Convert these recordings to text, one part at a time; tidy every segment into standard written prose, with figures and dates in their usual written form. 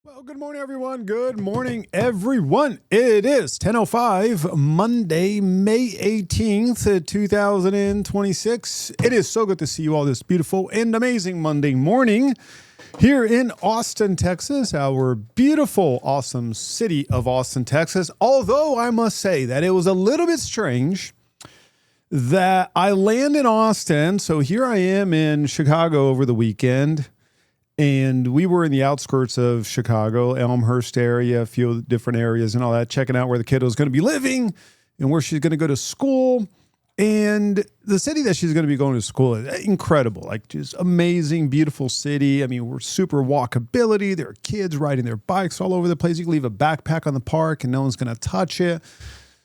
Well, good morning, everyone. Good morning, everyone. It is 10:05, Monday, May 18th, 2026. It is so good to see you all this beautiful and amazing Monday morning here in Austin, Texas, our beautiful, awesome city of Austin, Texas. Although I must say that it was a little bit strange that I land in Austin. So here I am in Chicago over the weekend. And we were in the outskirts of Chicago, Elmhurst area, a few different areas and all that, checking out where the kiddo is going to be living and where she's going to go to school. And the city that she's going to be going to school is incredible, like just amazing, beautiful city. I mean, we're super walkability. There are kids riding their bikes all over the place. You can leave a backpack on the park and no one's going to touch it.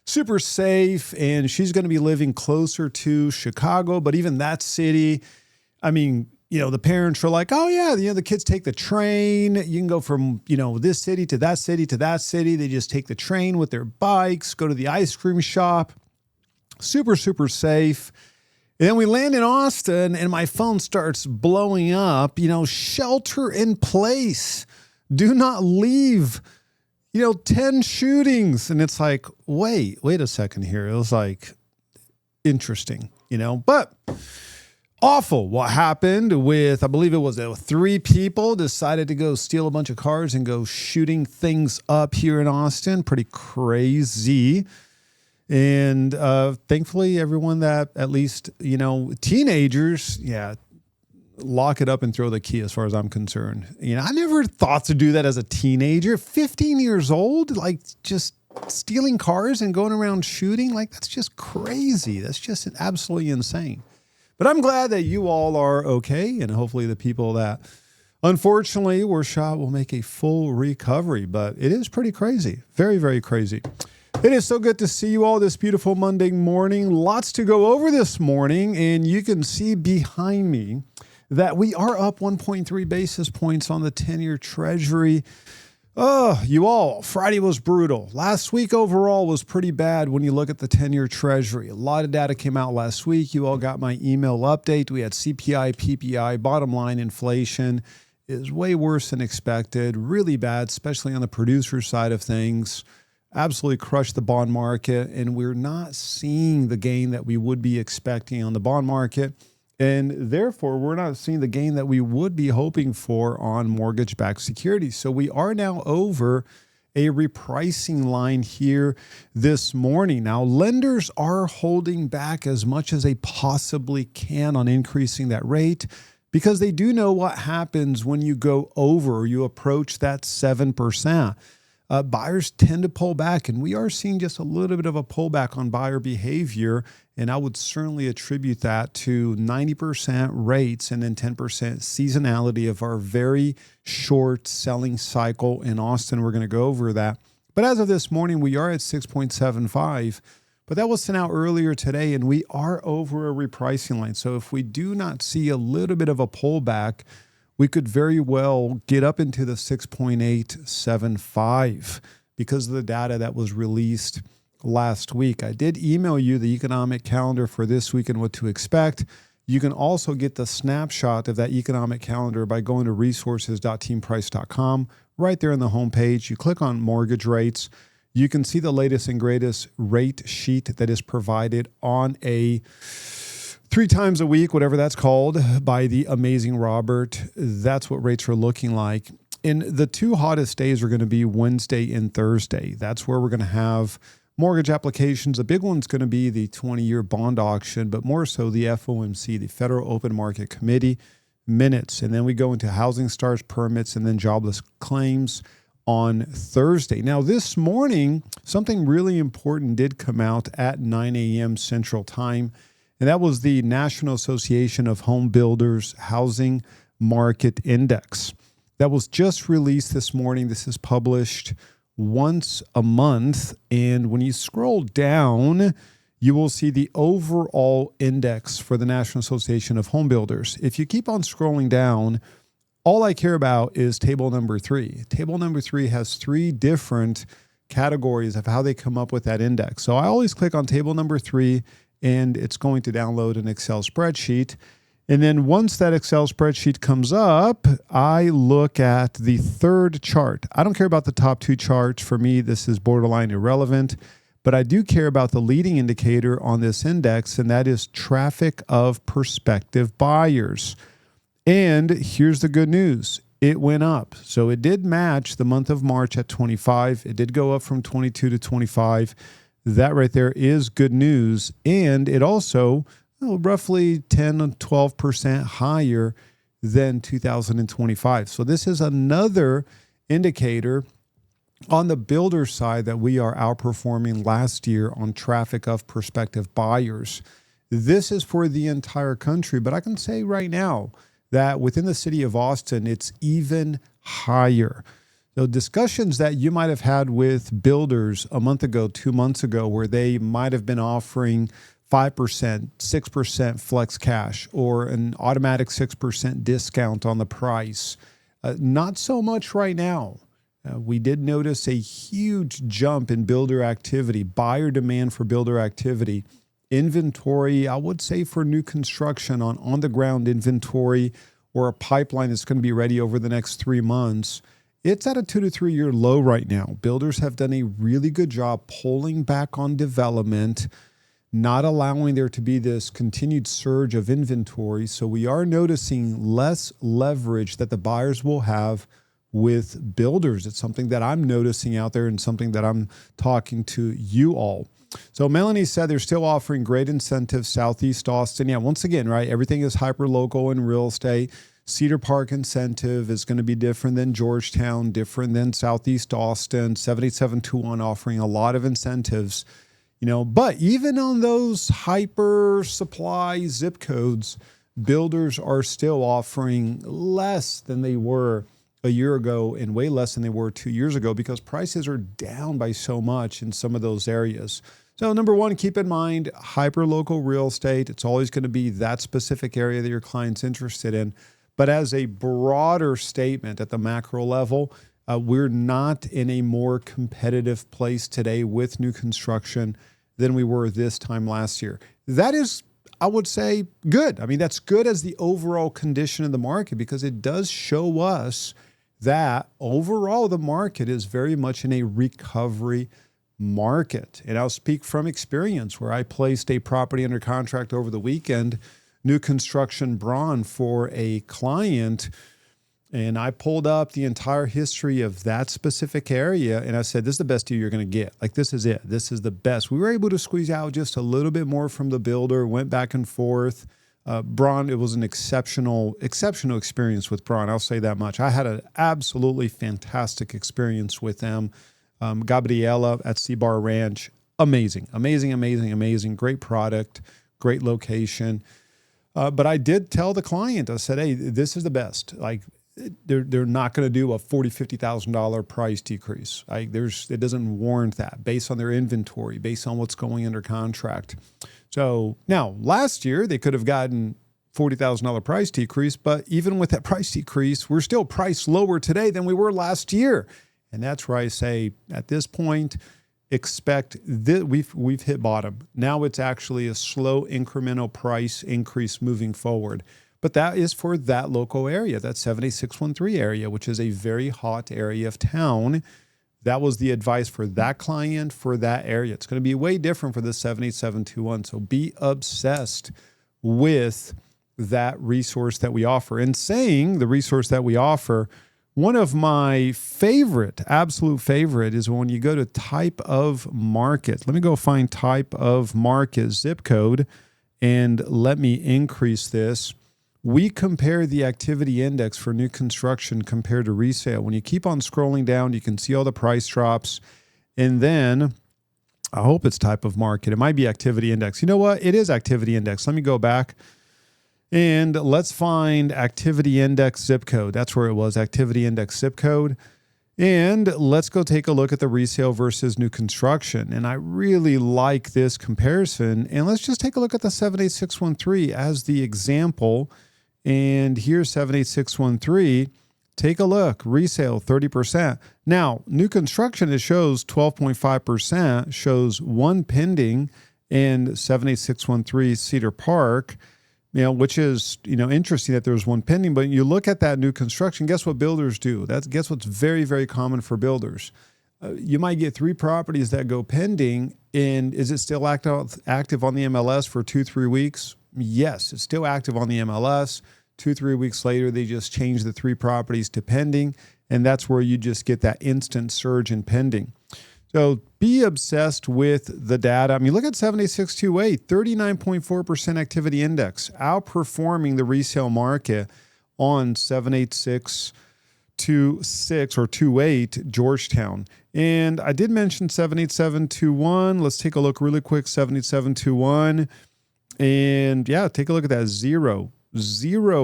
Super safe. And she's going to be living closer to Chicago. But even that city, I mean, the parents are like, oh, yeah, the kids take the train. You can go from, this city to that city to that city. They just take the train with their bikes, go to the ice cream shop. Super, super safe. And then we land in Austin and my phone starts blowing up, shelter in place. Do not leave, 10 shootings. And it's like, wait a second here. It was like interesting, but awful what happened with, I believe it was 3 people decided to go steal a bunch of cars and go shooting things up here in Austin. Pretty crazy. And thankfully, everyone that at least, teenagers, lock it up and throw the key as far as I'm concerned. I never thought to do that as a teenager. 15 years old, like just stealing cars and going around shooting. Like that's just crazy. That's just absolutely insane. But I'm glad that you all are okay, and hopefully the people that unfortunately were shot will make a full recovery. But it is pretty crazy. Very, very crazy. It is so good to see you all this beautiful Monday morning. Lots to go over this morning, and you can see behind me that we are up 1.3 basis points on the 10-year Treasury. Oh, you all, Friday was brutal. Last week overall was pretty bad when you look at the 10-year Treasury. A lot of data came out last week. You all got my email update. We had CPI, PPI, bottom line inflation is way worse than expected. Really bad, especially on the producer side of things. Absolutely crushed the bond market, and we're not seeing the gain that we would be expecting on the bond market. And therefore, we're not seeing the gain that we would be hoping for on mortgage-backed securities. So we are now over a repricing line here this morning. Now, lenders are holding back as much as they possibly can on increasing that rate because they do know what happens when you go over or you approach that 7%. Buyers tend to pull back, and we are seeing just a little bit of a pullback on buyer behavior. And I would certainly attribute that to 90% rates and then 10% seasonality of our very short selling cycle in Austin. We're going to go over that. But as of this morning, we are at 6.75. But that was sent out earlier today, and we are over a repricing line. So if we do not see a little bit of a pullback, we could very well get up into the 6.875 because of the data that was released last week. I did email you the economic calendar for this week and what to expect. You can also get the snapshot of that economic calendar by going to resources.teamprice.com. Right there on the homepage, you click on mortgage rates. You can see the latest and greatest rate sheet that is provided on a 3 times a week, whatever that's called, by the amazing Robert. That's what rates are looking like. And the 2 hottest days are going to be Wednesday and Thursday. That's where we're going to have mortgage applications. A big one's going to be the 20-year bond auction, but more so the FOMC, the Federal Open Market Committee minutes. And then we go into housing starts, permits, and then jobless claims on Thursday. Now, this morning, something really important did come out at 9 a.m. Central Time. And that was the National Association of Home Builders Housing Market Index. That was just released this morning. This is published once a month. And when you scroll down, you will see the overall index for the National Association of Home Builders. If you keep on scrolling down, all I care about is table number 3. Table number 3 has 3 different categories of how they come up with that index. So I always click on table number 3, and it's going to download an Excel spreadsheet. And then once that Excel spreadsheet comes up, I look at the third chart. I don't care about the top two charts. For me, this is borderline irrelevant, but I do care about the leading indicator on this index, and that is traffic of prospective buyers. And here's the good news. It went up. So it did match the month of March at 25. It did go up from 22 to 25. That right there is good news. And it also roughly 10 to 12% higher than 2025. So this is another indicator on the builder side that we are outperforming last year on traffic of prospective buyers. This is for the entire country, but I can say right now that within the city of Austin, it's even higher. So discussions that you might have had with builders a month ago, 2 months ago, where they might have been offering 5%, 6% flex cash, or an automatic 6% discount on the price. Not so much right now. We did notice a huge jump in builder activity, buyer demand for builder activity. Inventory, I would say for new construction on the ground inventory or a pipeline that's going to be ready over the next 3 months, it's at a 2 to 3 year low right now. Builders have done a really good job pulling back on development, not allowing there to be this continued surge of inventory. So we are noticing less leverage that the buyers will have with builders. It's something that I'm noticing out there and something that I'm talking to you all. So Melanie said they're still offering great incentives, Southeast Austin. Yeah, once again, right, everything is hyperlocal in real estate. Cedar Park incentive is going to be different than Georgetown, different than Southeast Austin. 78721 offering a lot of incentives. But even on those hyper supply zip codes, builders are still offering less than they were a year ago and way less than they were 2 years ago because prices are down by so much in some of those areas. So number one, keep in mind, hyperlocal real estate, it's always going to be that specific area that your client's interested in. But as a broader statement at the macro level, we're not in a more competitive place today with new construction than we were this time last year. That is, I would say, good. I mean, that's good as the overall condition of the market because it does show us that overall the market is very much in a recovery market. And I'll speak from experience where I placed a property under contract over the weekend, new construction Braun for a client. And I pulled up the entire history of that specific area. And I said, this is the best deal you're going to get. Like, this is it. This is the best. We were able to squeeze out just a little bit more from the builder, went back and forth. Braun, it was an exceptional experience with Braun. I'll say that much. I had an absolutely fantastic experience with them. Gabriella at Seabar Ranch. Amazing. Great product, great location. But I did tell the client, I said, hey, this is the best. Like, they're not going to do a $40,000, $50,000 price decrease. It doesn't warrant that based on their inventory, based on what's going under contract. So now last year they could have gotten $40,000 price decrease, but even with that price decrease, we're still priced lower today than we were last year. And that's where I say at this point, expect that we've hit bottom. Now it's actually a slow incremental price increase moving forward. But that is for that local area, that 78613 area, which is a very hot area of town. That was the advice for that client, for that area. It's going to be way different for the 78721. So be obsessed with that resource that we offer. And saying the resource that we offer, one of my absolute favorite is when you go to type of market. Let me go find type of market zip code and let me increase this. We compare the activity index for new construction compared to resale. When you keep on scrolling down, you can see all the price drops. And then I hope it's type of market. It might be activity index. You know what? It is activity index. Let me go back and let's find activity index zip code. That's where it was, activity index zip code. And let's go take a look at the resale versus new construction. And I really like this comparison. And let's just take a look at the 78613 as the example. And here's 78613. Take a look. Resale 30%. Now, new construction, it shows 12.5%, shows one pending in 78613 Cedar Park. which is, interesting that there's one pending. But you look at that new construction, guess what builders do? Guess what's very, very common for builders? You might get 3 properties that go pending, and is it still active on the MLS for 2-3 weeks? Yes, it's still active on the MLS. 2-3 weeks later, they just change the 3 properties to pending, and that's where you just get that instant surge in pending. So be obsessed with the data. I mean, look at 78628, 39.4% activity index, outperforming the resale market on 78626 or 28 Georgetown. And I did mention 78721. Let's take a look really quick, 78721. And yeah, take a look at that, zero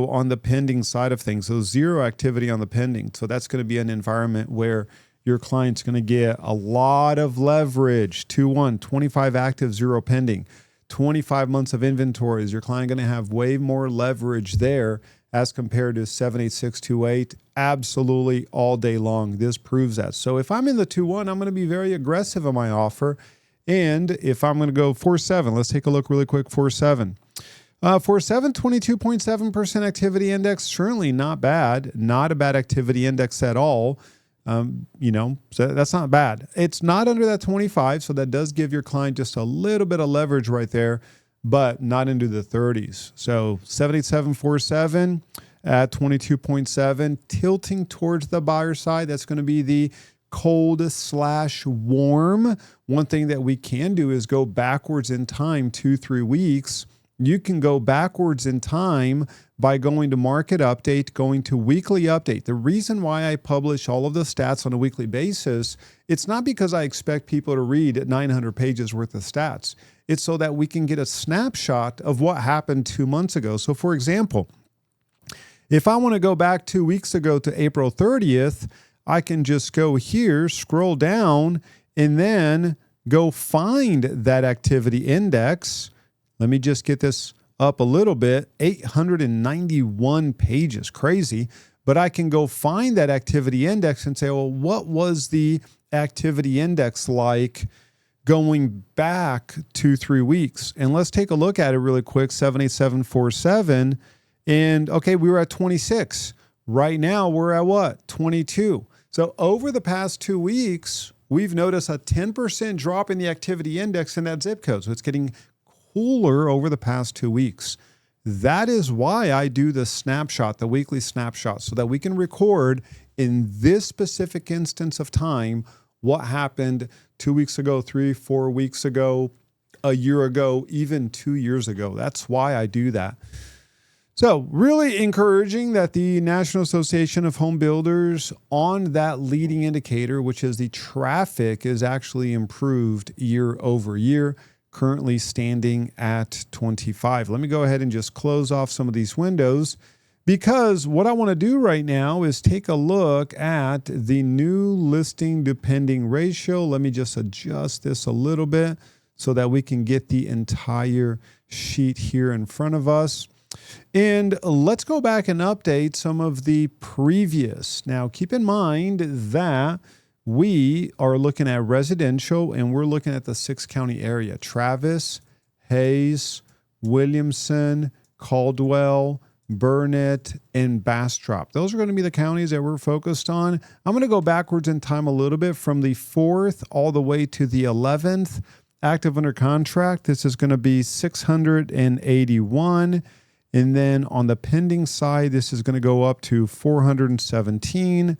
on the pending side of things. So 0 activity on the pending. So that's going to be an environment where your client's going to get a lot of leverage. 2-1, 25 active, 0 pending. 25 months of inventories. Your client going to have way more leverage there as compared to 78628. Absolutely all day long. This proves that. So if I'm in the 2-1, I'm going to be very aggressive in my offer. And if I'm going to go 4-7, let's take a look really quick, 4-7. 4-7, 22.7% activity index. Certainly not bad. Not a bad activity index at all. So that's not bad. It's not under that 25, so that does give your client just a little bit of leverage right there, but not into the 30s. So 78747 at 22.7, tilting towards the buyer side. That's going to be the cold/warm. One thing that we can do is go backwards in time 2-3 weeks. You can go backwards in time by going to market update, going to weekly update. The reason why I publish all of the stats on a weekly basis, it's not because I expect people to read 900 pages worth of stats. It's so that we can get a snapshot of what happened 2 months ago. So for example, if I want to go back 2 weeks ago to April 30th, I can just go here, scroll down, and then go find that activity index. Let me just get this up a little bit, 891 pages, crazy. But I can go find that activity index and say, well, what was the activity index like going back 2-3 weeks? And let's take a look at it really quick, 78747. And okay, we were at 26. Right now we're at what? 22. So over the past 2 weeks, we've noticed a 10% drop in the activity index in that zip code. So it's getting cooler over the past 2 weeks. That is why I do the snapshot, the weekly snapshot, so that we can record in this specific instance of time what happened 2 weeks ago, 3-4 weeks ago, a year ago, even 2 years ago. That's why I do that. So really encouraging that the National Association of Home Builders on that leading indicator, which is the traffic, is actually improved year over year, currently standing at 25. Let me go ahead and just close off some of these windows, because what I want to do right now is take a look at the new listing to pending ratio. Let me just adjust this a little bit so that we can get the entire sheet here in front of us. And let's go back and update some of the previous. Now, keep in mind that we are looking at residential, and we're looking at the 6-county area: Travis, Hayes, Williamson, Caldwell, Burnett, and Bastrop. Those are going to be the counties that we're focused on. I'm going to go backwards in time a little bit from the 4th all the way to the 11th. Active under contract, this is going to be 681. And then on the pending side, this is going to go up to 417.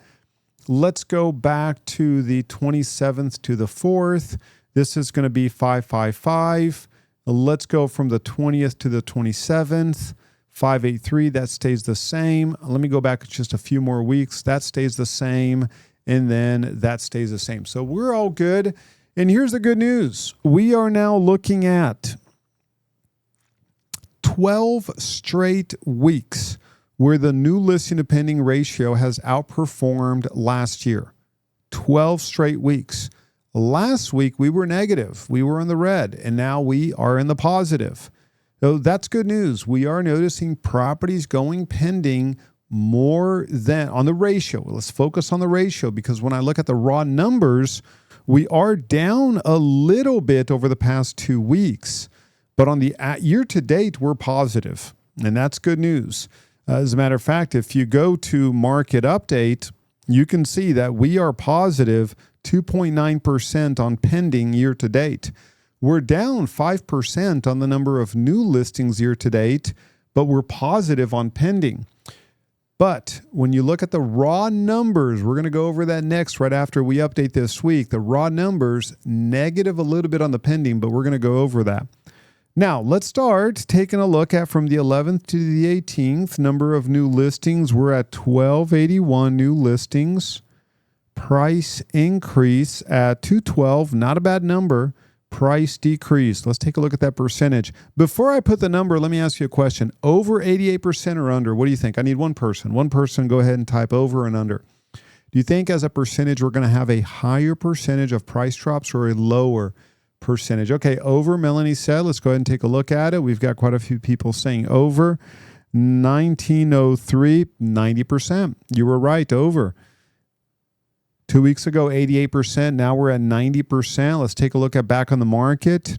Let's go back to the 27th to the 4th. This is going to be 555. Let's go from the 20th to the 27th. 583, that stays the same. Let me go back just a few more weeks. That stays the same. And then that stays the same. So we're all good. And here's the good news. We are now looking at 12 straight weeks where the new listing to pending ratio has outperformed last year. 12 straight weeks. Last week, we were negative. We were in the red, and now we are in the positive. So that's good news. We are noticing properties going pending more than on the ratio. Let's focus on the ratio, because when I look at the raw numbers, we are down a little bit over the past 2 weeks. But on the year to date, we're positive. And that's good news. As a matter of fact, if you go to market update, you can see that we are positive 2.9% on pending year to date. We're down 5% on the number of new listings year to date, but we're positive on pending. But when you look at the raw numbers, we're going to go over that next right after we update this week. The raw numbers, negative a little bit on the pending, but we're going to go over that. Now, let's start taking a look at from the 11th to the 18th, number of new listings. We're at 1281 new listings. Price increase at 212, not a bad number. Price decrease. Let's take a look at that percentage. Before I put the number, let me ask you a question. Over 88% or under, what do you think? I need one person. One person, go ahead and type over and under. Do you think as a percentage we're going to have a higher percentage of price drops or a lower percentage? Okay, over, Melanie said. Let's go ahead and take a look at it. We've got quite a few people saying over. 1903, 90%. You were right, over. 2 weeks ago, 88%. Now we're at 90%. Let's take a look at back on the market.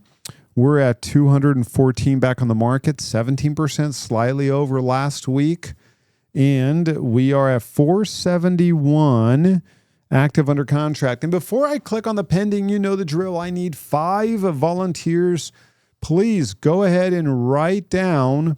We're at 214 back on the market, 17%, slightly over last week. And we are at 471 active under contract. And before I click on the pending, you know the drill. I need 5 volunteers. Please go ahead and write down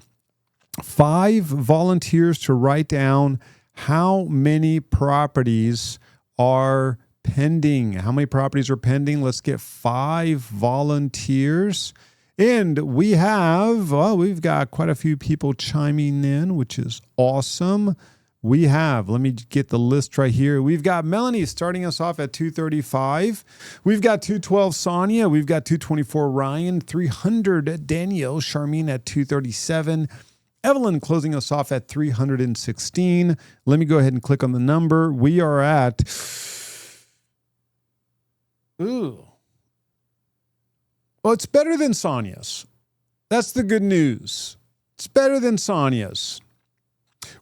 5 volunteers to write down how many properties are pending. How many properties are pending? Let's get 5 volunteers. And we've got quite a few people chiming in, which is awesome. Let me get the list right here. We've got Melanie starting us off at 235. We've got 212 Sonia. We've got 224 Ryan, 300 Danielle, Charmine at 237. Evelyn closing us off at 316. Let me go ahead and click on the number. We are at, well, it's better than Sonia's. That's the good news. It's better than Sonia's.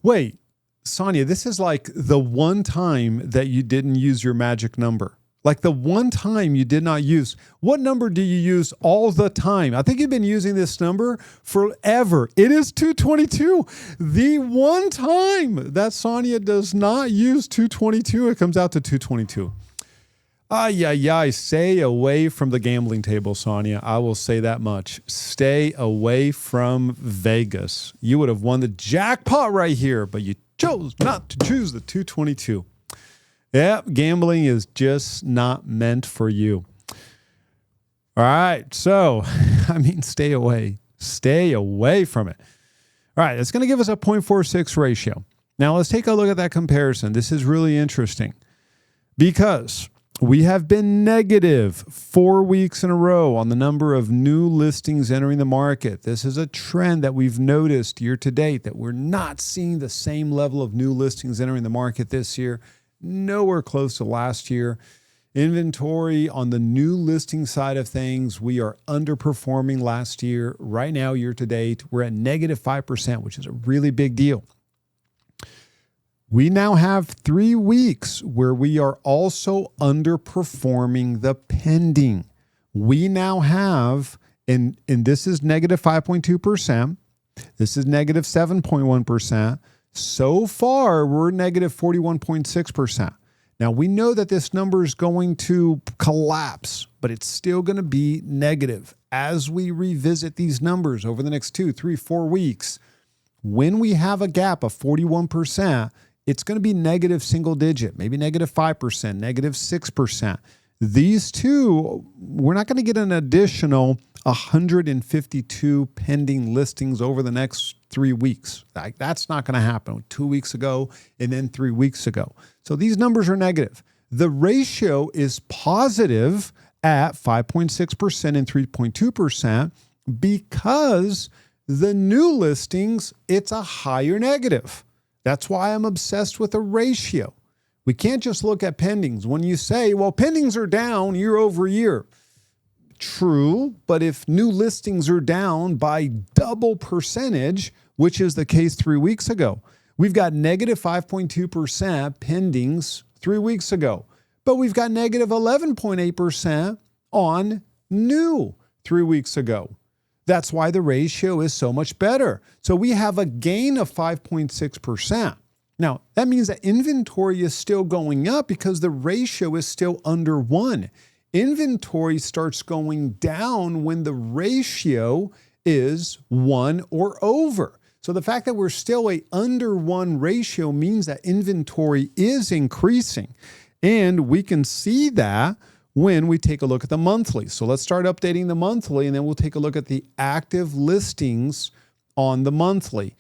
Wait, Sonia, this is like the one time that you didn't use your magic number. Like the one time you did not use. What number do you use all the time? I think you've been using this number forever. It is 222. The one time that Sonia does not use 222, it comes out to 222. Stay away from the gambling table, Sonia. I will say that much. Stay away from Vegas. You would have won the jackpot right here, but you chose not to choose the 222. Yep, gambling is just not meant for you. All right, so, stay away. Stay away from it. All right, it's going to give us a 0.46 ratio. Now, let's take a look at that comparison. This is really interesting because we have been negative 4 weeks in a row on the number of new listings entering the market. This is a trend that we've noticed year to date, that we're not seeing the same level of new listings entering the market this year. Nowhere close to last year. Inventory on the new listing side of things, we are underperforming last year. Right now, year to date, we're at negative 5%, which is a really big deal. We now have 3 weeks where we are also underperforming the pending. We now have, and this is negative 5.2%. This is negative 7.1%. So far, we're negative 41.6%. Now, we know that this number is going to collapse, but it's still going to be negative as we revisit these numbers over the next 2, 3, 4 weeks. When we have a gap of 41%, it's going to be negative single digit, maybe negative 5%, negative 6%. These two, we're not going to get an additional 152 pending listings over the next 3 weeks. That's not going to happen 2 weeks ago and then 3 weeks ago. So these numbers are negative. The ratio is positive at 5.6% and 3.2% because the new listings, it's a higher negative. That's why I'm obsessed with a ratio. We can't just look at pendings. When you say, well, pendings are down year over year. True, but if new listings are down by double percentage, which is the case 3 weeks ago, we've got negative 5.2% pendings 3 weeks ago, but we've got negative 11.8% on new 3 weeks ago. That's why the ratio is so much better. So we have a gain of 5.6%. Now, that means that inventory is still going up because the ratio is still under 1. Inventory starts going down when the ratio is 1 or over. So the fact that we're still a under 1 ratio means that inventory is increasing. And we can see that when we take a look at the monthly. So let's start updating the monthly, and then we'll take a look at the active listings on the monthly.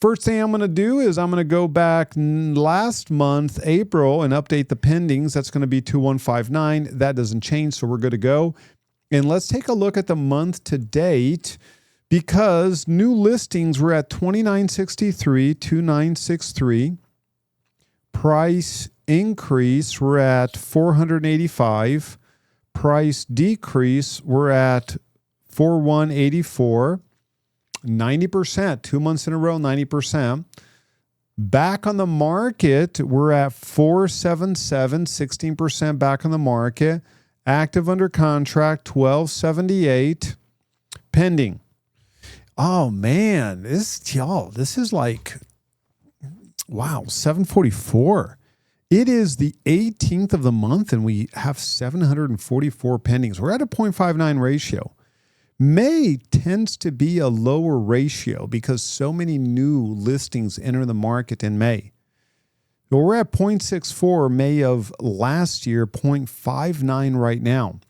First thing I'm going to do is I'm going to go back last month, April, and update the pendings. That's going to be 2159. That doesn't change, so we're good to go. And let's take a look at the month to date, because new listings were at 2963, 2963. Price increase, we're at 485. Price decrease, we're at 4184. 90%, 2 months in a row, 90%. Back on the market, we're at 477, 16% back on the market. Active under contract, 1278. Pending. Oh man, this is like, wow, 744. It is the 18th of the month and we have 744 pendings. We're at a 0.59 ratio. May tends to be a lower ratio because so many new listings enter the market in May. Well, we're at 0.64 May of last year, 0.59 right now.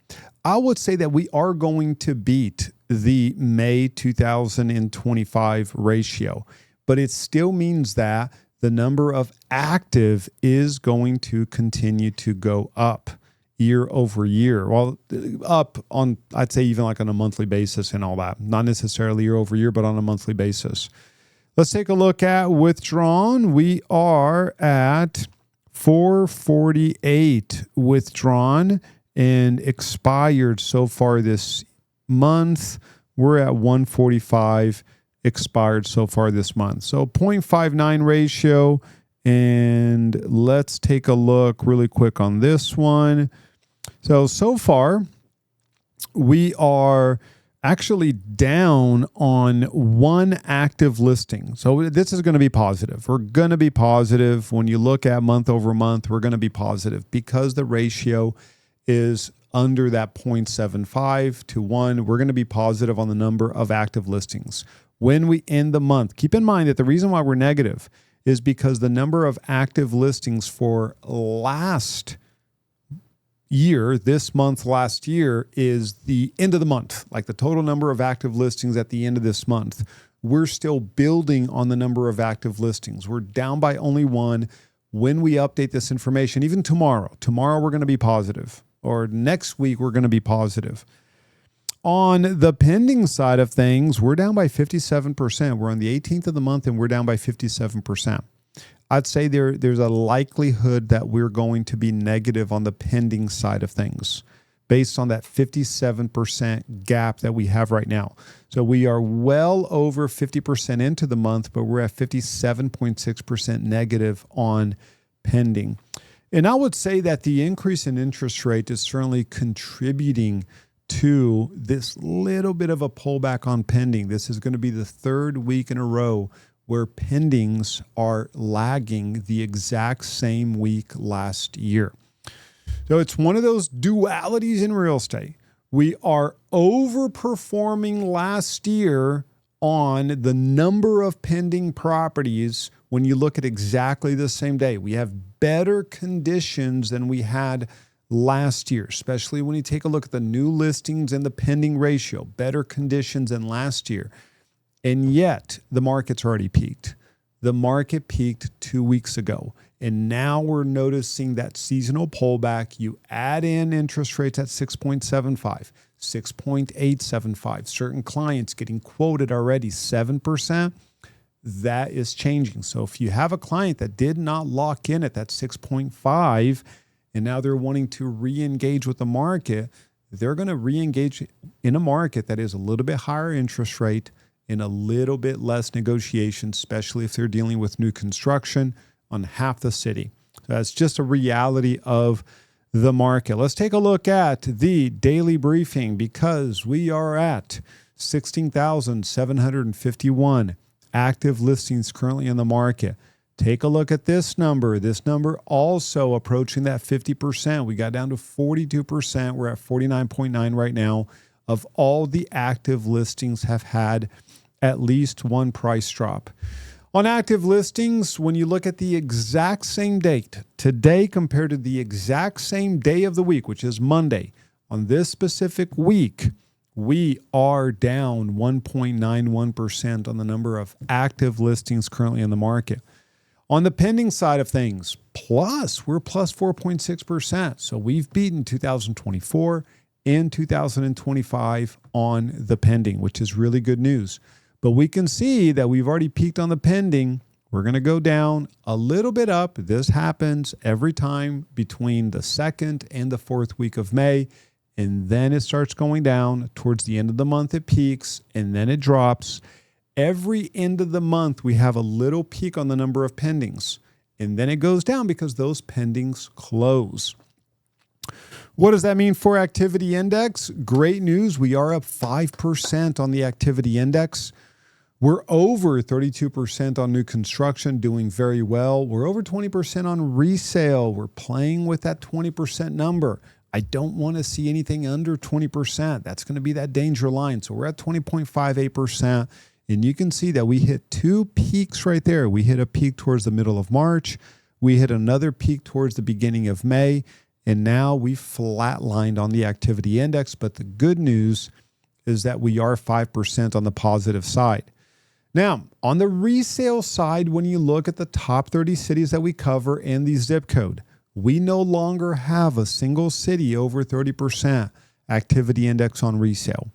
I would say that we are going to beat the May 2025 ratio, but it still means that the number of active is going to continue to go up year over year. Well, up on, I'd say even like on a monthly basis and all that. Not necessarily year over year, but on a monthly basis. Let's take a look at withdrawn. We are at 448 withdrawn and expired so far this month. We're at 145 expired so far this month. So 0.59 ratio. And let's take a look really quick on this one. So far, we are actually down on one active listing. So this is going to be positive. We're going to be positive. When you look at month over month, we're going to be positive because the ratio is under that 0.75 to 1. We're going to be positive on the number of active listings. When we end the month, keep in mind that the reason why we're negative is because the number of active listings for last year, this month last year, is the end of the month, like the total number of active listings at the end of this month. We're still building on the number of active listings. We're down by only one. When we update this information, even tomorrow we're going to be positive, or next week we're going to be positive. On the pending side of things, we're down by 57%. We're on the 18th of the month and we're down by 57%. I'd say there's a likelihood that we're going to be negative on the pending side of things based on that 57% gap that we have right now. So we are well over 50% into the month, but we're at 57.6% negative on pending. And I would say that the increase in interest rate is certainly contributing to this little bit of a pullback on pending. This is going to be the third week in a row where pendings are lagging the exact same week last year. So it's one of those dualities in real estate. We are overperforming last year on the number of pending properties when you look at exactly the same day. We have better conditions than we had last year, especially when you take a look at the new listings and the pending ratio, better conditions than last year. And yet the market's already peaked. The market peaked 2 weeks ago. And now we're noticing that seasonal pullback. You add in interest rates at 6.75, 6.875, certain clients getting quoted already 7%. That is changing. So if you have a client that did not lock in at that 6.5, and now they're wanting to re-engage with the market, they're going to re-engage in a market that is a little bit higher interest rate and a little bit less negotiation, especially if they're dealing with new construction on half the city. So that's just a reality of the market. Let's take a look at the daily briefing because we are at 16,751 active listings currently in the market. Take a look at this number. This number also approaching that 50%. We got down to 42%. We're at 49.9 right now of all the active listings have had at least one price drop. On active listings, when you look at the exact same date, today compared to the exact same day of the week, which is Monday, on this specific week, we are down 1.91% on the number of active listings currently in the market. On the pending side of things, we're plus 4.6%. So we've beaten 2024 and 2025 on the pending, which is really good news. But we can see that we've already peaked on the pending. We're going to go down a little bit up. This happens every time between the 2nd and the 4th week of May. And then it starts going down. Towards the end of the month, it peaks and then it drops. Every end of the month, we have a little peak on the number of pendings. And then it goes down because those pendings close. What does that mean for activity index? Great news. We are up 5% on the activity index. We're over 32% on new construction, doing very well. We're over 20% on resale. We're playing with that 20% number. I don't want to see anything under 20%. That's going to be that danger line. So we're at 20.58%. And you can see that we hit two peaks right there. We hit a peak towards the middle of March. We hit another peak towards the beginning of May. And now we flatlined on the activity index. But the good news is that we are 5% on the positive side. Now, on the resale side, when you look at the top 30 cities that we cover and the zip code, we no longer have a single city over 30% activity index on resale.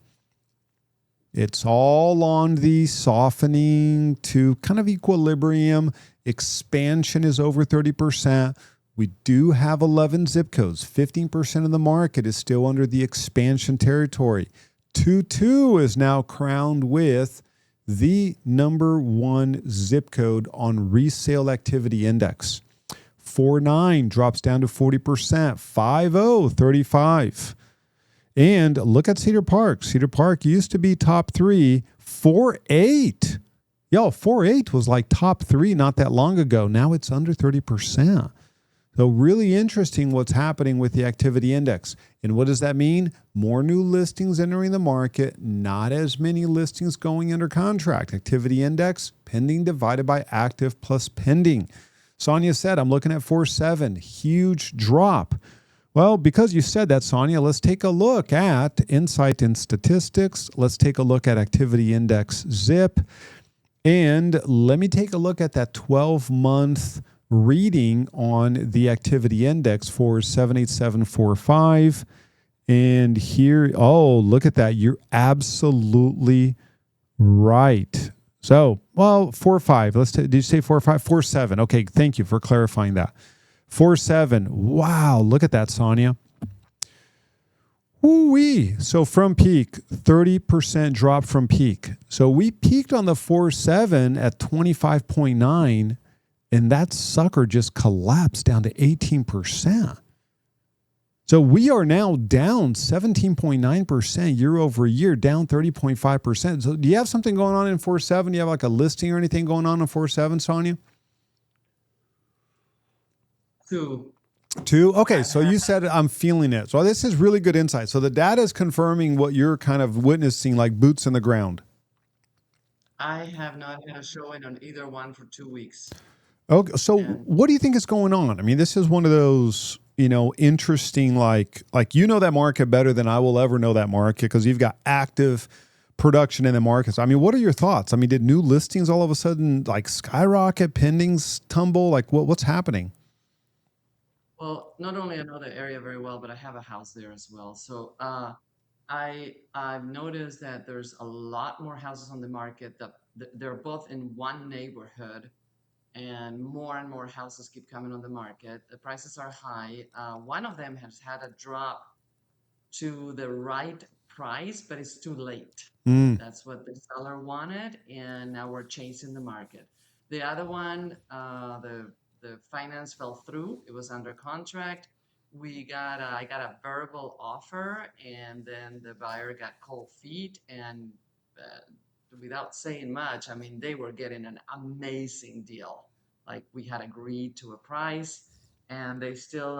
It's all on the softening to kind of equilibrium. Expansion is over 30%. We do have 11 zip codes. 15% of the market is still under the expansion territory. 22 is now crowned with the number one zip code on resale activity index. 49 drops down to 40%. 50, 35. And look at Cedar Park. Cedar Park used to be top 3. 48. 48 was like top 3 not that long ago. Now it's under 30%. So really interesting what's happening with the activity index. And what does that mean? More new listings entering the market, not as many listings going under contract. Activity index, pending divided by active plus pending. Sonia said, I'm looking at 4.7. Huge drop. Well, because you said that, Sonia, let's take a look at Insight and Statistics. Let's take a look at Activity Index ZIP. And let me take a look at that 12-month reading on the Activity Index for 78745. And here, look at that. You're absolutely right. So, 4.5. Did you say 4.5? 4.7. Okay, thank you for clarifying that. 4.7. Wow, look at that, Sonia. Woo-wee. So from peak, 30% drop from peak. So we peaked on the 4.7 at 25.9, and that sucker just collapsed down to 18%. So we are now down 17.9% year over year, down 30.5%. So do you have something going on in 4.7? Do you have like a listing or anything going on in 4.7, Sonia? Two. Okay, so you said I'm feeling it. So this is really good insight. So the data is confirming what you're kind of witnessing, like boots in the ground. I have not had a showing on either one for 2 weeks. Okay, so what do you think is going on? I mean, this is one of those, interesting, like that market better than I will ever know that market because you've got active production in the markets. I mean, what are your thoughts? I mean, did new listings all of a sudden like skyrocket, pendings tumble? Like what's happening? Well, not only I know the area very well, but I have a house there as well. So I've noticed that there's a lot more houses on the market that they're both in one neighborhood, and more houses keep coming on the market. The prices are high. One of them has had a drop to the right price, but it's too late. That's what the seller wanted, and now we're chasing the market. The other one, the finance fell through. It was under contract. I got a verbal offer, and then the buyer got cold feet and without saying much, I mean, they were getting an amazing deal. Like we had agreed to a price, and they still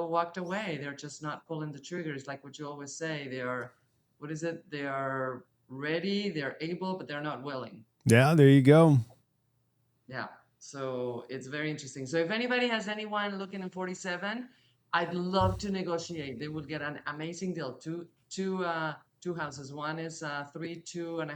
walked away. They're just not pulling the triggers, like what you always say. They are, what is it? They are ready, they're able, but they're not willing. Yeah, there you go. Yeah. So it's very interesting. So if anybody has anyone looking in 47, I'd love to negotiate. They would get an amazing deal. Two houses. One is 3, 2.5,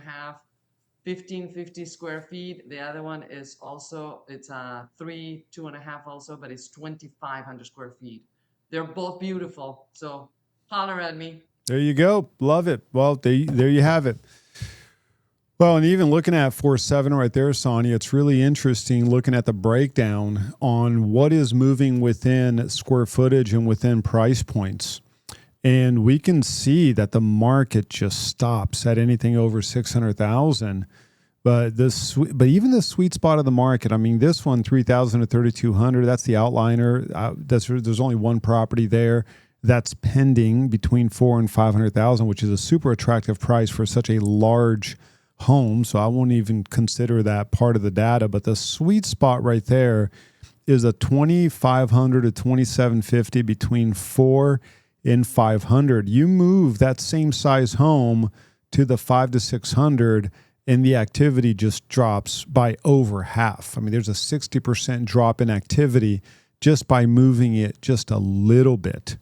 1550 square feet. The other one is also, it's 3, 2.5 also, but it's 2,500 square feet. They're both beautiful. So holler at me. There you go. Love it. Well, there you have it. Well, and even looking at 47 right there, Sonia, it's really interesting looking at the breakdown on what is moving within square footage and within price points. And we can see that the market just stops at anything over 600,000. But even the sweet spot of the market, I mean, this one, 3,000 to 3,200, that's the outliner. There's only one property there that's pending between 400,000 and 500,000, which is a super attractive price for such a large home. So I won't even consider that part of the data. But the sweet spot right there is a 2,500 to 2,750 between 4 and 500. You move that same size home to the 5 to 600, and the activity just drops by over half. I mean, there's a 60% drop in activity just by moving it just a little bit.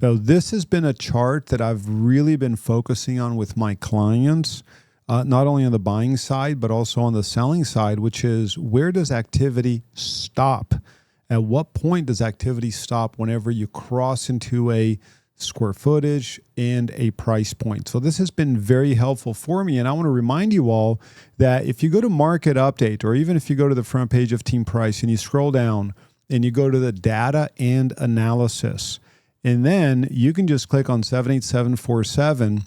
So this has been a chart that I've really been focusing on with my clients, not only on the buying side, but also on the selling side, which is where does activity stop? At what point does activity stop whenever you cross into a square footage and a price point? So this has been very helpful for me. And I want to remind you all that if you go to Market Update, or even if you go to the front page of Team Price and you scroll down and you go to the data and analysis, and then you can just click on 78747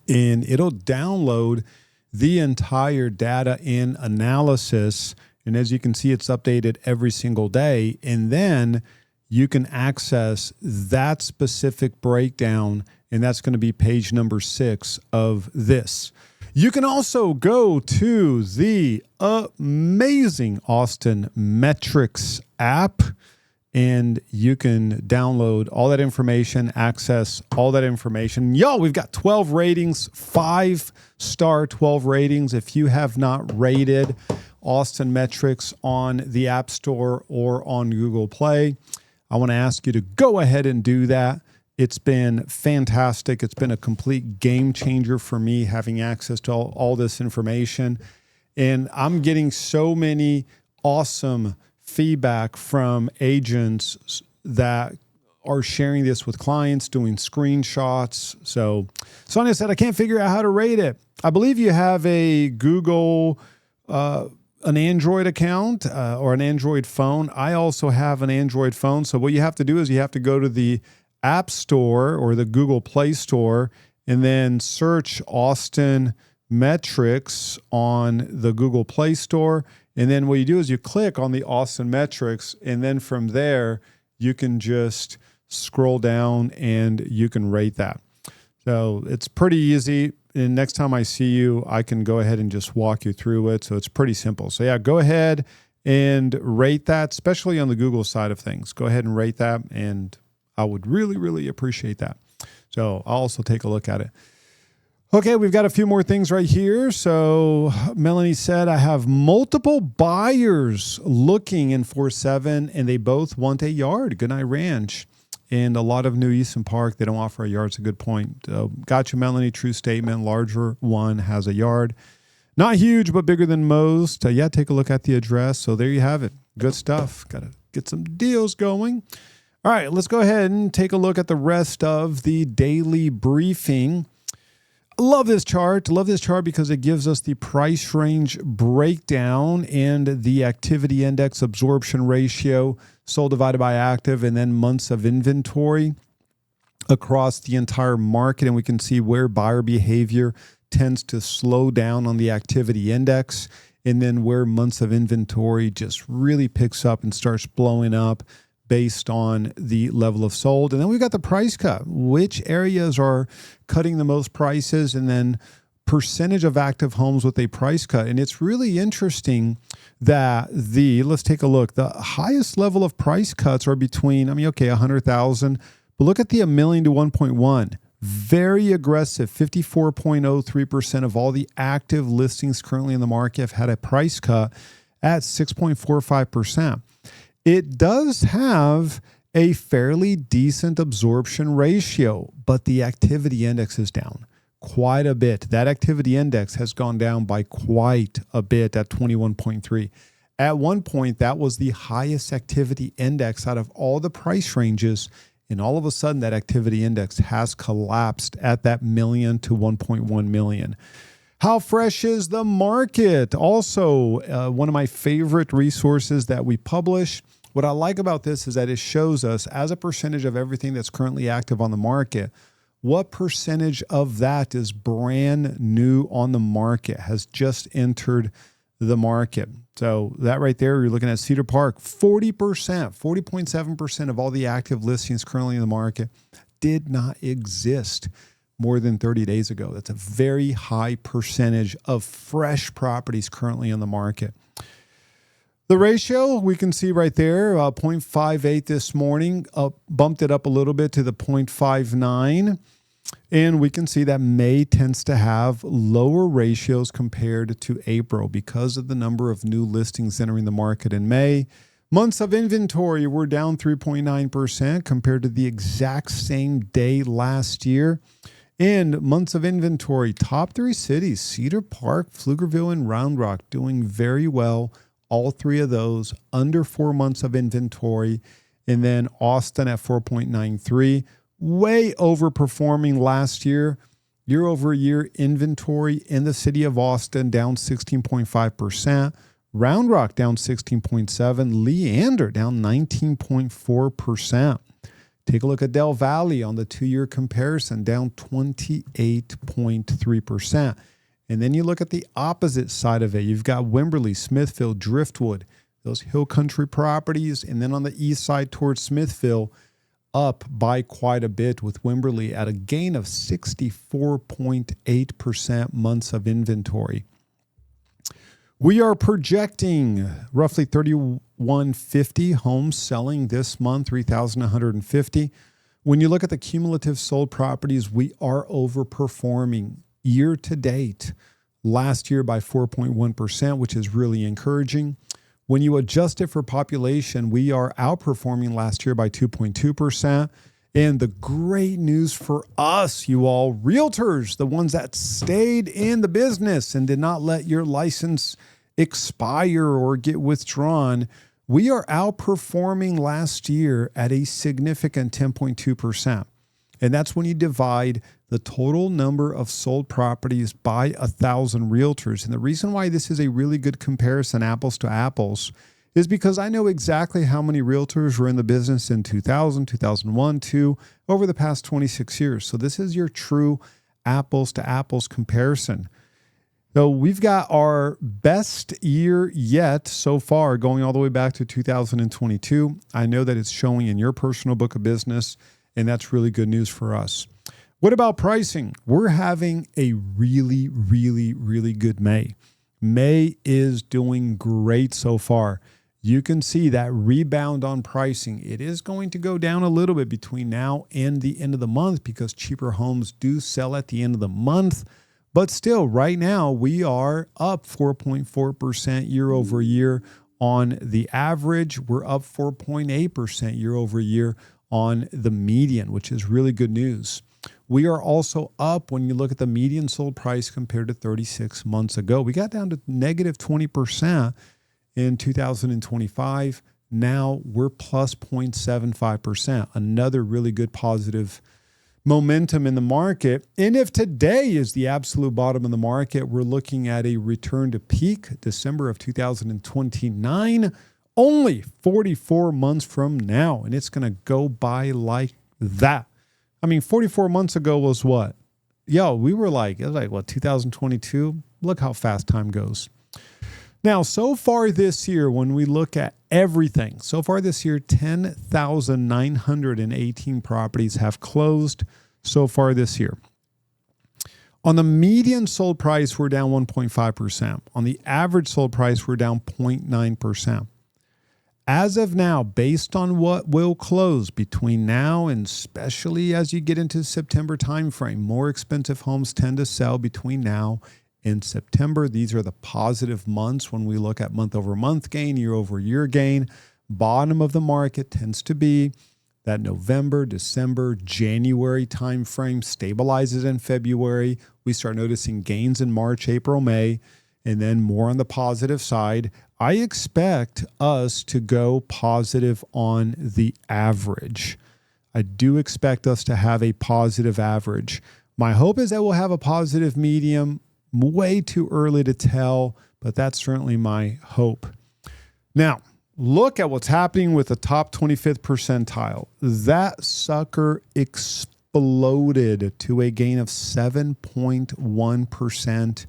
and it'll download the entire data and analysis. And as you can see, it's updated every single day. And then you can access that specific breakdown, and that's going to be page number 6 of this. You can also go to the amazing Austin Metrics app, and you can download all that information, access all that information. Yo, we've got 12 ratings, 5-star 12 ratings. If you have not rated Austin Metrics on the App Store or on Google Play, I want to ask you to go ahead and do that. It's been fantastic. It's been a complete game changer for me having access to all this information. And I'm getting so many awesome feedback from agents that are sharing this with clients, doing screenshots. So Sonia said, I can't figure out how to rate it. I believe you have a Google, an Android account or an Android phone. I also have an Android phone. So what you have to do is you have to go to the App Store or the Google Play Store and then search Austin Metrics on the Google Play Store. And then what you do is you click on the Austin Metrics, and then from there, you can just scroll down and you can rate that. So it's pretty easy. And next time I see you, I can go ahead and just walk you through it. So it's pretty simple. So yeah, go ahead and rate that, especially on the Google side of things. Go ahead and rate that, and I would really, really appreciate that. So I'll also take a look at it. Okay, we've got a few more things right here. So Melanie said, I have multiple buyers looking in 47, and they both want a yard. Good Night Ranch. And a lot of New Easton Park, they don't offer a yard. It's a good point. Gotcha, Melanie. True statement. Larger one has a yard. Not huge, but bigger than most. Yeah, take a look at the address. So there you have it. Good stuff. Got to get some deals going. All right, let's go ahead and take a look at the rest of the daily briefing. Love this chart. Love this chart because it gives us the price range breakdown and the activity index absorption ratio, sold divided by active, and then months of inventory across the entire market. And we can see where buyer behavior tends to slow down on the activity index, and then where months of inventory just really picks up and starts blowing up based on the level of sold. And then we've got the price cut, which areas are cutting the most prices, and then percentage of active homes with a price cut. And it's really interesting that let's take a look. The highest level of price cuts are between, 100,000, but look at the $1 million to 1.1. Very aggressive. 54.03% of all the active listings currently in the market have had a price cut at 6.45%. It does have a fairly decent absorption ratio, but the activity index is down quite a bit. That activity index has gone down by quite a bit at 21.3. At one point, that was the highest activity index out of all the price ranges. And all of a sudden, that activity index has collapsed at that million to 1.1 million. How fresh is the market? Also, one of my favorite resources that we publish. What I like about this is that it shows us, as a percentage of everything that's currently active on the market, what percentage of that is brand new on the market, has just entered the market. So that right there, you're looking at Cedar Park, 40%, 40.7% of all the active listings currently in the market did not exist more than 30 days ago. That's a very high percentage of fresh properties currently in the market. The ratio, we can see right there, 0.58 this morning, bumped it up a little bit to the 0.59. And we can see that May tends to have lower ratios compared to April because of the number of new listings entering the market in May. Months of inventory were down 3.9% compared to the exact same day last year. And months of inventory, top three cities, Cedar Park, Pflugerville, and Round Rock, doing very well. All three of those under 4 months of inventory. And then Austin at 4.93, way overperforming last year. Year over year inventory in the city of Austin down 16.5%. Round Rock down 16.7%. Leander down 19.4%. Take a look at Del Valle on the 2-year comparison, down 28.3%. And then you look at the opposite side of it. You've got Wimberley, Smithfield, Driftwood, those hill country properties. And then on the east side towards Smithfield, up by quite a bit, with Wimberley at a gain of 64.8% months of inventory. We are projecting roughly 3,150 homes selling this month, 3,150. When you look at the cumulative sold properties, we are overperforming year to date last year by 4.1%, which is really encouraging. When you adjust it for population, we are outperforming last year by 2.2%. And the great news for us, you all, realtors, the ones that stayed in the business and did not let your license expire or get withdrawn, we are outperforming last year at a significant 10.2%. And that's when you divide the total number of sold properties by 1,000 realtors. And the reason why this is a really good comparison, apples to apples, is because I know exactly how many realtors were in the business in 2000, 2001, 2, over the past 26 years. So this is your true apples to apples comparison. So we've got our best year yet so far, going all the way back to 2022. I know that it's showing in your personal book of business, and that's really good news for us. What about pricing? We're having a really, really, really good May. May is doing great so far. You can see that rebound on pricing. It is going to go down a little bit between now and the end of the month because cheaper homes do sell at the end of the month. But still, right now, we are up 4.4% year over year on the average. We're up 4.8% year over year on the median, which is really good news. We are also up when you look at the median sold price compared to 36 months ago. We got down to negative 20% in 2025. Now we're plus 0.75%. Another really good positive momentum in the market. And if today is the absolute bottom of the market, we're looking at a return to peak December of 2029, only 44 months from now. And it's going to go by like that. I mean, 44 months ago was what? We were like, it was like, what, 2022? Look how fast time goes. Now, so far this year, when we look at everything, so far this year, 10,918 properties have closed so far this year. On the median sold price, we're down 1.5%. On the average sold price, we're down 0.9%. As of now, based on what will close between now and especially as you get into September timeframe, more expensive homes tend to sell between now and September. These are the positive months when we look at month-over-month gain, year-over-year gain. Bottom of the market tends to be that November, December, January timeframe, stabilizes in February. We start noticing gains in March, April, May, and then more on the positive side. I expect us to go positive on the average. I do expect us to have a positive average. My hope is that we'll have a positive medium. Way too early to tell, but that's certainly my hope. Now, look at what's happening with the top 25th percentile. That sucker exploded to a gain of 7.1%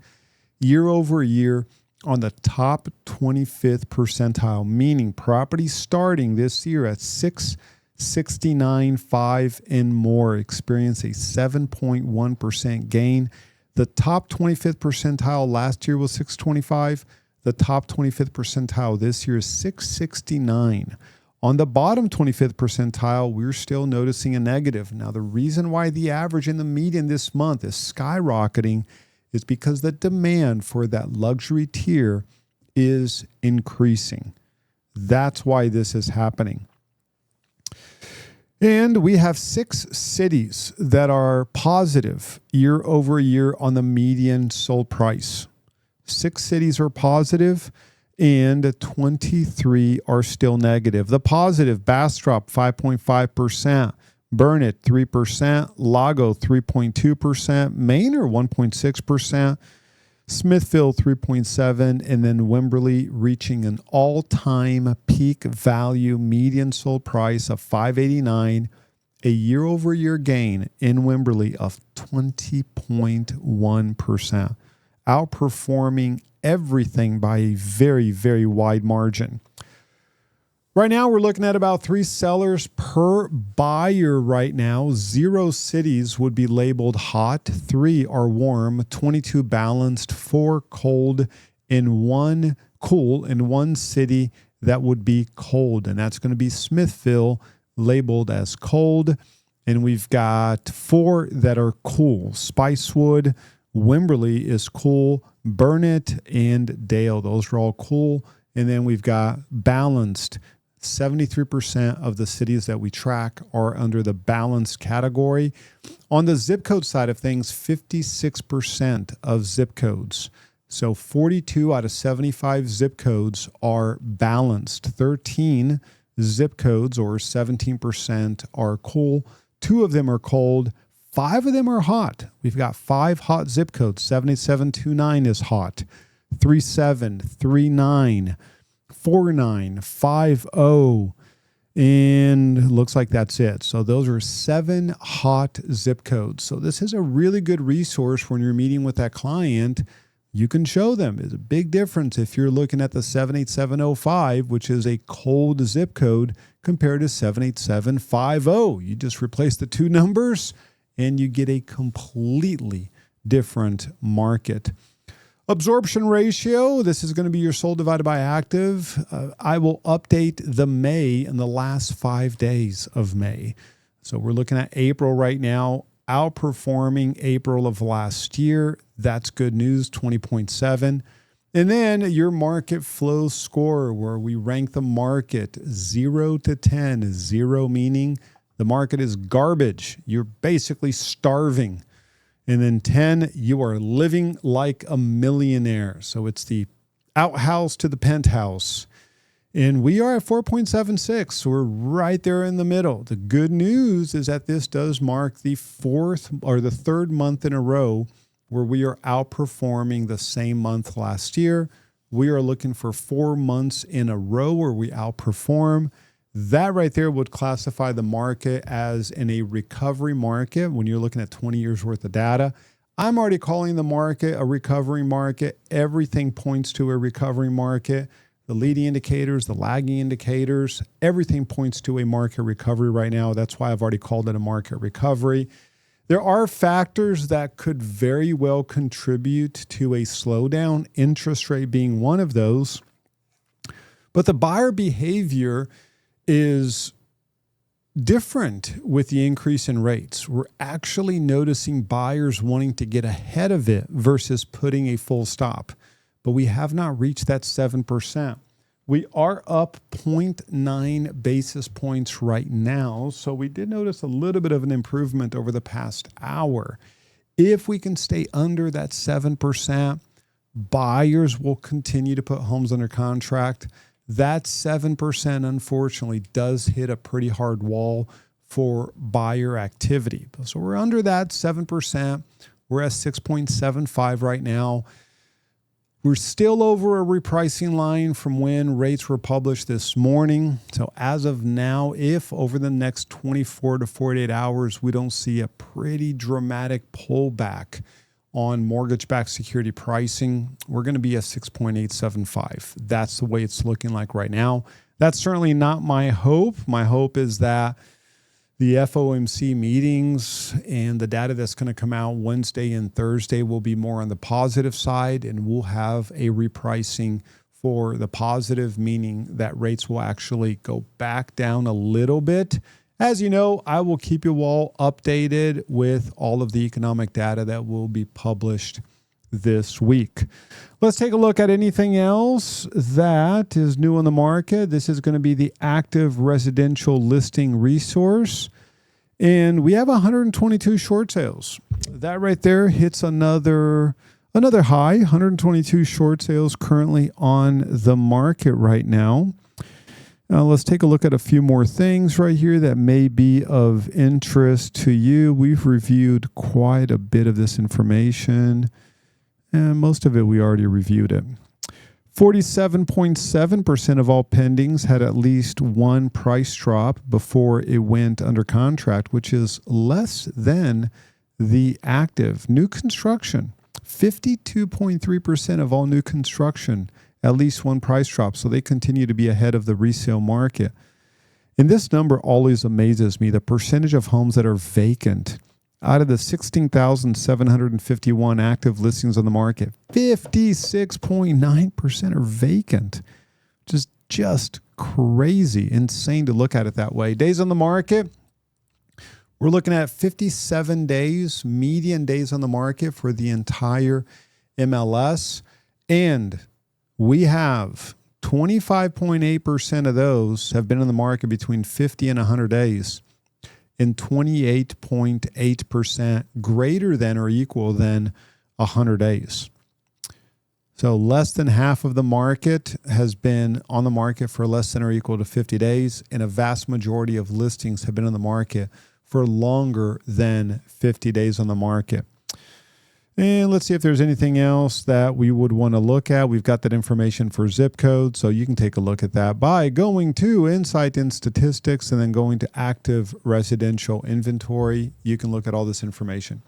year over year on the top 25th percentile, meaning properties starting this year at 669.5 and more experience a 7.1% gain. The top 25th percentile last year was 625. The top 25th percentile this year is 669. On the bottom 25th percentile, we're still noticing a negative. Now, the reason why the average and the median this month is skyrocketing is because the demand for that luxury tier is increasing. That's why this is happening. And we have 6 cities that are positive year over year on the median sold price. 6 cities are positive and 23 are still negative. The positive, Bastrop 5.5%, Burnett 3%, Lago 3.2%, Manor 1.6%, Smithfield 3.7%, and then Wimberley reaching an all-time peak value median sold price of $589, a year-over-year gain in Wimberley of 20.1%, outperforming everything by a very, very wide margin. Right now, we're looking at about 3 sellers per buyer right now. 0 cities would be labeled hot, 3 are warm, 22 balanced, 4 cold, and 1 cool, and 1 city that would be cold. And that's going to be Smithville, labeled as cold. And we've got 4 that are cool. Spicewood, Wimberley is cool, Burnett, and Dale. Those are all cool. And then we've got balanced. 73% of the cities that we track are under the balanced category. On the zip code side of things, 56% of zip codes. So 42 out of 75 zip codes are balanced. 13 zip codes, or 17%, are cool. 2 of them are cold. 5 of them are hot. We've got 5 hot zip codes. 7729 is hot. 3739. 4950, and looks like that's it. So those are 7 hot zip codes. So this is a really good resource when you're meeting with that client. You can show them. There's a big difference if you're looking at the 78705, which is a cold zip code, compared to 78750. You just replace the 2 numbers and you get a completely different market. Absorption ratio, this is going to be your sold divided by active. I will update the May in the last 5 days of May. So we're looking at April right now, outperforming April of last year. That's good news, 20.7. And then your market flow score, where we rank the market 0 to 10, 0 meaning the market is garbage. You're basically starving. And then 10, you are living like a millionaire. So it's the outhouse to the penthouse. And we are at 4.76. So we're right there in the middle. The good news is that this does mark the 4th or the 3rd month in a row where we are outperforming the same month last year. We are looking for 4 months in a row where we outperform. That right there would classify the market as in a recovery market when you're looking at 20 years worth of data. I'm already calling the market a recovery market. Everything points to a recovery market. The leading indicators, the lagging indicators, everything points to a market recovery right now. That's why I've already called it a market recovery. There are factors that could very well contribute to a slowdown, interest rate being one of those. But the buyer behavior is different with the increase in rates. We're actually noticing buyers wanting to get ahead of it versus putting a full stop. But we have not reached that 7%. We are up 0.9 basis points right now. So we did notice a little bit of an improvement over the past hour. If we can stay under that 7%, buyers will continue to put homes under contract. That 7%, unfortunately, does hit a pretty hard wall for buyer activity. So we're under that 7%. We're at 6.75 right now. We're still over a repricing line from when rates were published this morning. So as of now, if over the next 24 to 48 hours, we don't see a pretty dramatic pullback on mortgage-backed security pricing, we're going to be at 6.875. That's the way it's looking like right now. That's certainly not my hope. My hope is that the FOMC meetings and the data that's going to come out Wednesday and Thursday will be more on the positive side, and we'll have a repricing for the positive, meaning that rates will actually go back down a little bit. As you know, I will keep you all updated with all of the economic data that will be published this week. Let's take a look at anything else that is new on the market. This is going to be the active residential listing resource. And we have 122 short sales. That right there hits another high, 122 short sales currently on the market right now. Let's take a look at a few more things right here that may be of interest to you. We've reviewed quite a bit of this information, and most of it we already reviewed it. 47.7% of all pendings had at least one price drop before it went under contract, which is less than the active. New construction, 52.3% of all new construction at least one price drop. So they continue to be ahead of the resale market. And this number always amazes me, the percentage of homes that are vacant. Out of the 16,751 active listings on the market, 56.9% are vacant. Just crazy, insane to look at it that way. Days on the market, we're looking at 57 days, median days on the market for the entire MLS. And we have 25.8% of those have been in the market between 50 and 100 days, and 28.8% greater than or equal than 100 days. So less than half of the market has been on the market for less than or equal to 50 days, and a vast majority of listings have been on the market for longer than 50 days on the market. And let's see if there's anything else that we would want to look at. We've got that information for zip code, so you can take a look at that by going to Insight and Statistics and then going to Active Residential Inventory. You can look at all this information.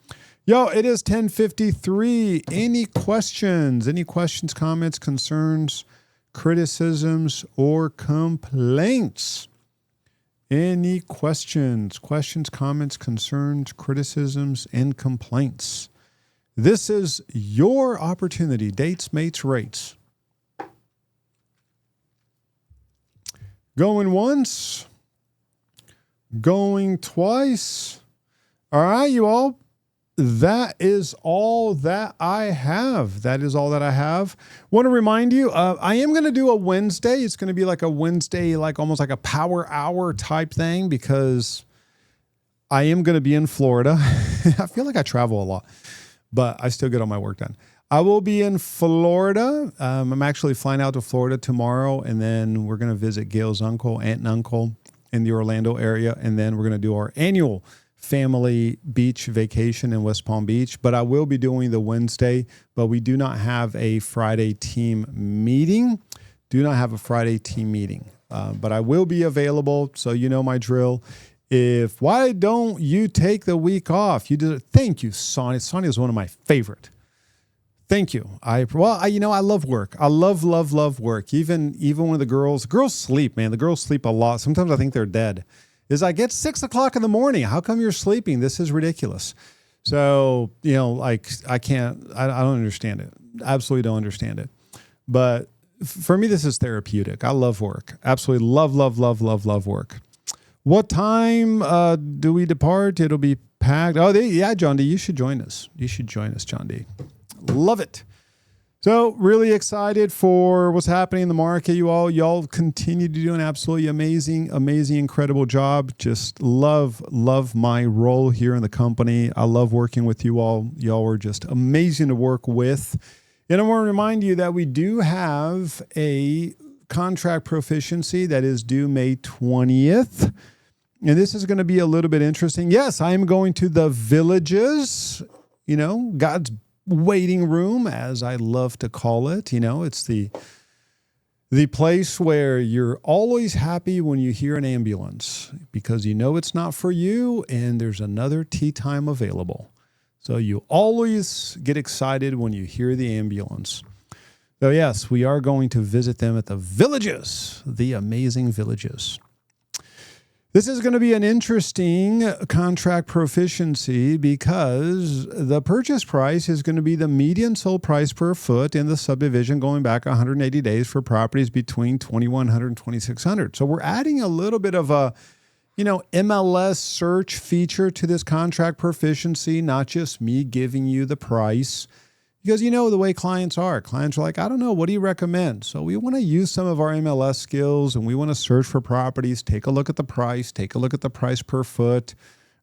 Yo, it is 10:53. Any questions? Any questions, comments, concerns, criticisms, or complaints? Any questions? Questions, comments, concerns, criticisms, and complaints? This is your opportunity. Dates, mates, rates. Going once. Going twice. All right, you all. That is all that I have. Want to remind you, I am going to do a Wednesday. It's going to be like a Wednesday, like almost like a power hour type thing, because I am going to be in Florida. I feel like I travel a lot, but I still get all my work done. I will be in Florida. I'm actually flying out to Florida tomorrow, and then we're going to visit Gail's aunt and uncle in the Orlando area, and then we're going to do our annual family beach vacation in West Palm Beach. But I will be doing the Wednesday, but we do not have a Friday team meeting. But I will be available, so you know my drill. Why don't you take the week off? You did it. Thank you, Sonia. Sonia is one of my favorite. Thank you. I love work. I love work. Even when the girls sleep, man. The girls sleep a lot. Sometimes I think they're dead. is like, it's 6 o'clock in the morning. How come you're sleeping? This is ridiculous. So, like I don't understand it. Absolutely don't understand it. But for me, this is therapeutic. I love work. Absolutely love, love, love, love, love work. What time do we depart? It'll be packed. Oh, yeah, John D, you should join us. You should join us, John D. Love it. So really excited for what's happening in the market. Y'all continue to do an absolutely amazing, incredible job. Just love my role here in the company. I love working with you all. Y'all are just amazing to work with. And I want to remind you that we do have a contract proficiency that is due May 20th. And this is going to be a little bit interesting. Yes, I am going to the Villages, God's waiting room, as I love to call it. It's the place where you're always happy when you hear an ambulance because it's not for you and there's another tea time available. So you always get excited when you hear the ambulance. So yes, we are going to visit them at the Villages, the amazing Villages. This is going to be an interesting contract proficiency because the purchase price is going to be the median sold price per foot in the subdivision going back 180 days for properties between 2,100 and 2,600. So we're adding a little bit of a, MLS search feature to this contract proficiency, not just me giving you the price. Because the way clients are. Clients are like, I don't know, what do you recommend? So we want to use some of our MLS skills and we want to search for properties, take a look at the price, take a look at the price per foot,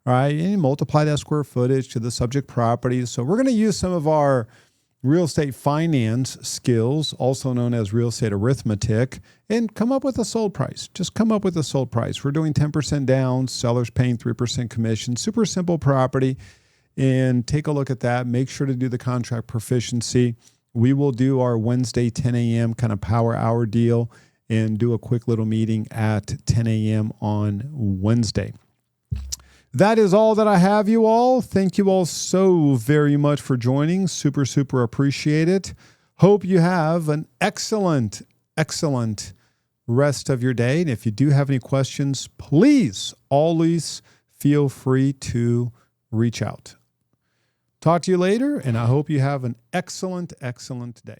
all right, and multiply that square footage to the subject properties. So we're going to use some of our real estate finance skills, also known as real estate arithmetic, and come up with a sold price. Just come up with a sold price. We're doing 10% down, sellers paying 3% commission, super simple property. And take a look at that. Make sure to do the contract proficiency. We will do our Wednesday 10 a.m. kind of power hour deal and do a quick little meeting at 10 a.m. on Wednesday. That is all that I have, you all. Thank you all so very much for joining. Super, super appreciate it. Hope you have an excellent rest of your day. And if you do have any questions, please always feel free to reach out. Talk to you later, and I hope you have an excellent day.